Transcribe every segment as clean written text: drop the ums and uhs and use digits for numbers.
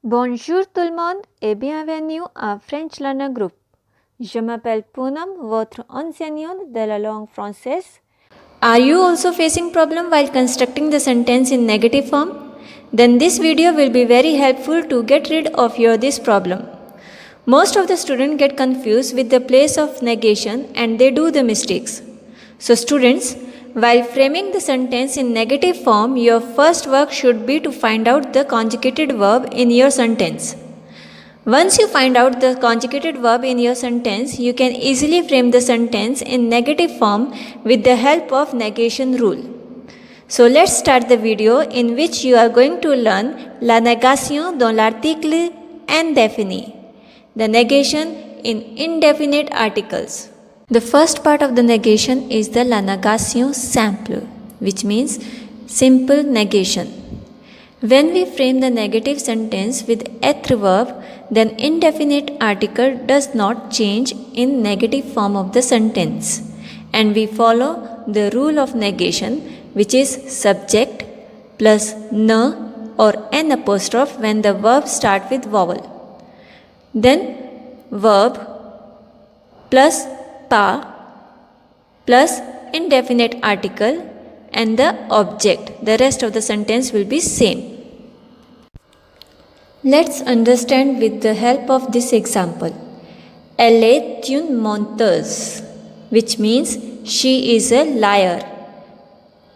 Bonjour tout le monde et bienvenue à French Learner Group. Je m'appelle Poonam, votre enseignante de la langue française. Are you also facing problem while constructing the sentence in negative form? Then this video will be very helpful to get rid of this problem. Most of the students get confused with the place of negation and they do the mistakes. So students, while framing the sentence in negative form, your first work should be to find out the conjugated verb in your sentence. Once you find out the conjugated verb in your sentence, you can easily frame the sentence in negative form with the help of negation rule. So let's start the video in which you are going to learn la négation dans l'article indéfini, the negation in indefinite articles. The first part of the negation is the la négation simple, which means simple negation. When we frame the negative sentence with être verb, then indefinite article does not change in negative form of the sentence, and we follow the rule of negation, which is subject plus ne or n apostrophe when the verb start with vowel. Then verb plus pa plus indefinite article and the object. The rest of the sentence will be same. Let's understand with the help of this example. Elle est une menteuse, which means she is a liar.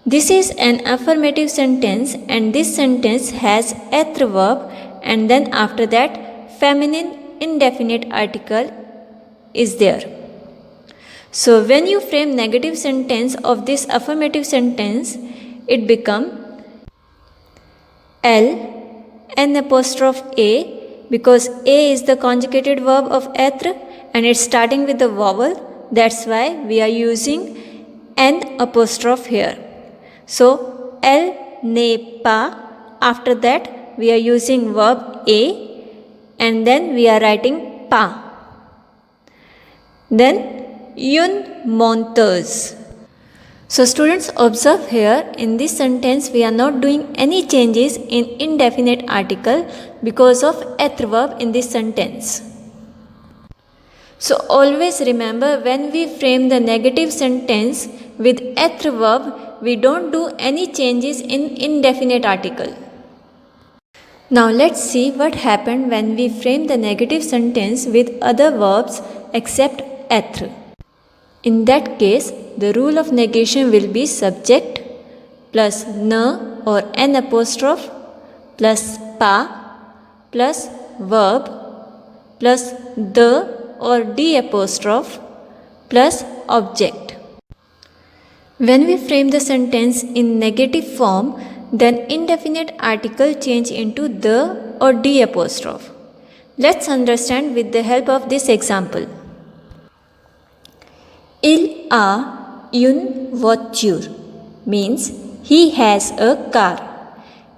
This is an affirmative sentence and this sentence has être verb and then after that feminine indefinite article is there. So when you frame negative sentence of this affirmative sentence, it become L n apostrophe a, because a is the conjugated verb of être and it's starting with the vowel. That's why we are using n apostrophe here. So elle n'est pas, after that we are using verb a and then we are writing pas. Then une menteuse. So students, observe here in this sentence we are not doing any changes in indefinite article because of être verb in this sentence. So always remember, when we frame the negative sentence with être verb, we don't do any changes in indefinite article. Now let's see what happened when we frame the negative sentence with other verbs except être. In that case, the rule of negation will be subject plus ne or n apostrophe plus pa plus verb plus the or d apostrophe plus object. When we frame the sentence in negative form, then indefinite article change into the or d apostrophe. Let's understand with the help of this example. Il a une voiture means he has a car.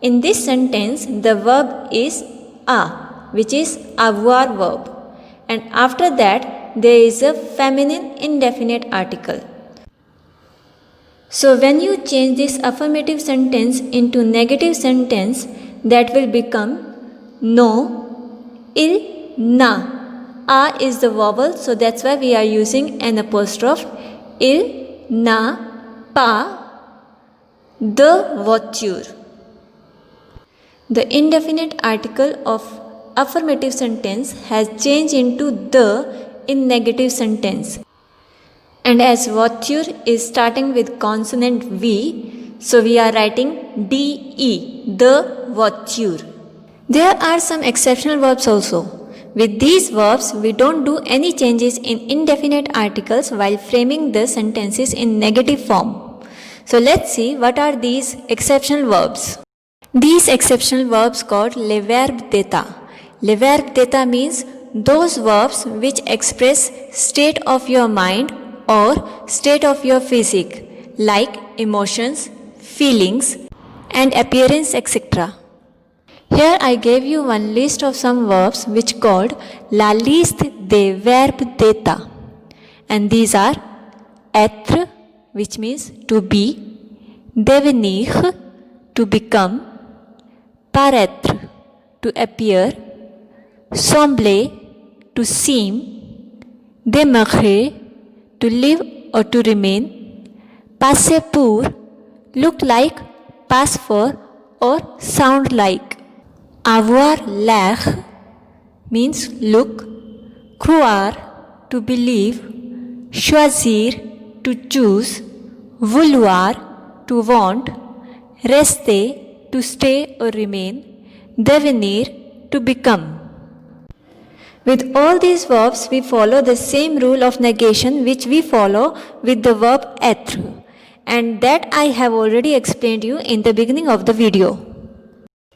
In this sentence, the verb is a, which is avoir verb, and after that there is a feminine indefinite article. So when you change this affirmative sentence into negative sentence, that will become no, il n'a. A is the vowel, so that's why we are using an apostrophe. Il n'a pas de voiture. The indefinite article of affirmative sentence has changed into the in negative sentence. And as voiture is starting with consonant V, so we are writing DE, the voiture. There are some exceptional verbs also. With these verbs, we don't do any changes in indefinite articles while framing the sentences in negative form. So let's see what are these exceptional verbs. These exceptional verbs called les verbes d'état. Les verbes d'état means those verbs which express state of your mind or state of your physique, like emotions, feelings, and appearance, etc. Here I gave you one list of some verbs which called la liste des verbes d'état, and these are être, which means to be, devenir, to become, paraître, to appear, sembler, to seem, demeurer, to live or to remain, passer pour, look like, pass for, or sound like. Avoir l'air means look, croire, to believe, choisir, to choose, vouloir, to want, rester, to stay or remain, devenir, to become. With all these verbs, we follow the same rule of negation which we follow with the verb être, and that I have already explained you in the beginning of the video.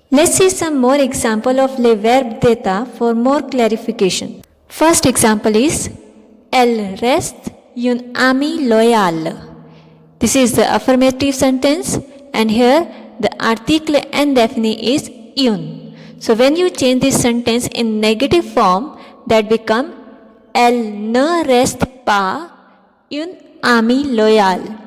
Let's see some more example of les verbes d'état for more clarification. First example is Elle reste une amie loyale. This is the affirmative sentence, and here the article indéfini is une. So when you change this sentence in negative form, that become Elle ne reste pas une amie loyale.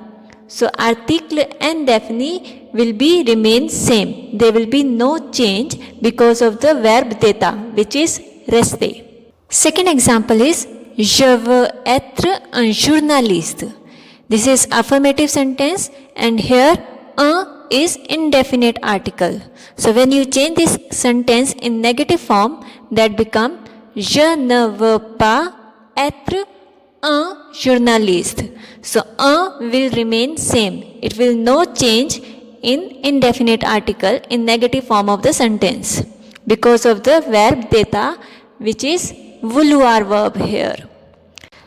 So article indéfini will be remain same. There will be no change because of the verb d'état, which is rester. Second example is Je veux être un journaliste. This is affirmative sentence, and here un is indefinite article. So when you change this sentence in negative form, that become Je ne veux pas être un journaliste. So un will remain same. It will no change in indefinite article in negative form of the sentence because of the verb d'état, which is vouloir verb here.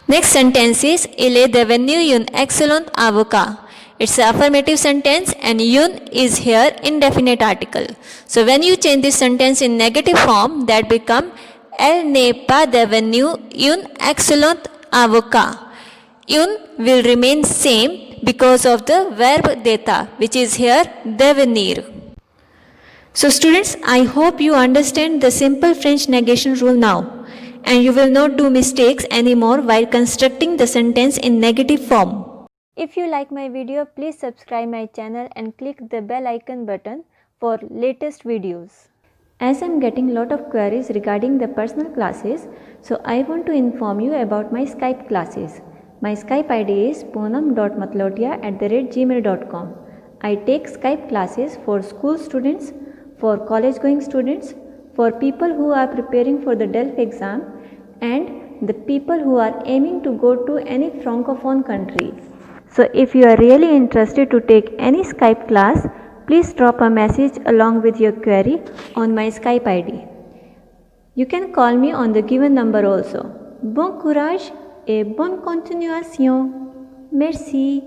Next sentence is Il est devenu un excellent avocat. It's an affirmative sentence, and un is here indefinite article. So when you change this sentence in negative form, that become Elle n'est pas devenu un excellent avocat. Un will remain same because of the verb d'état, which is here devenir. So students, I hope you understand the simple French negation rule now, and you will not do mistakes anymore while constructing the sentence in negative form. If you like my video, please subscribe my channel and click the bell icon button for latest videos. As I am getting lot of queries regarding the personal classes, so I want to inform you about my Skype classes. My Skype ID is poonam.matlotia@gmail.com. I take Skype classes for school students, for college going students, for people who are preparing for the DELF exam, and the people who are aiming to go to any francophone country. So if you are really interested to take any Skype class, please drop a message along with your query on my Skype ID. You can call me on the given number also. Bon courage et bonne continuation. Merci.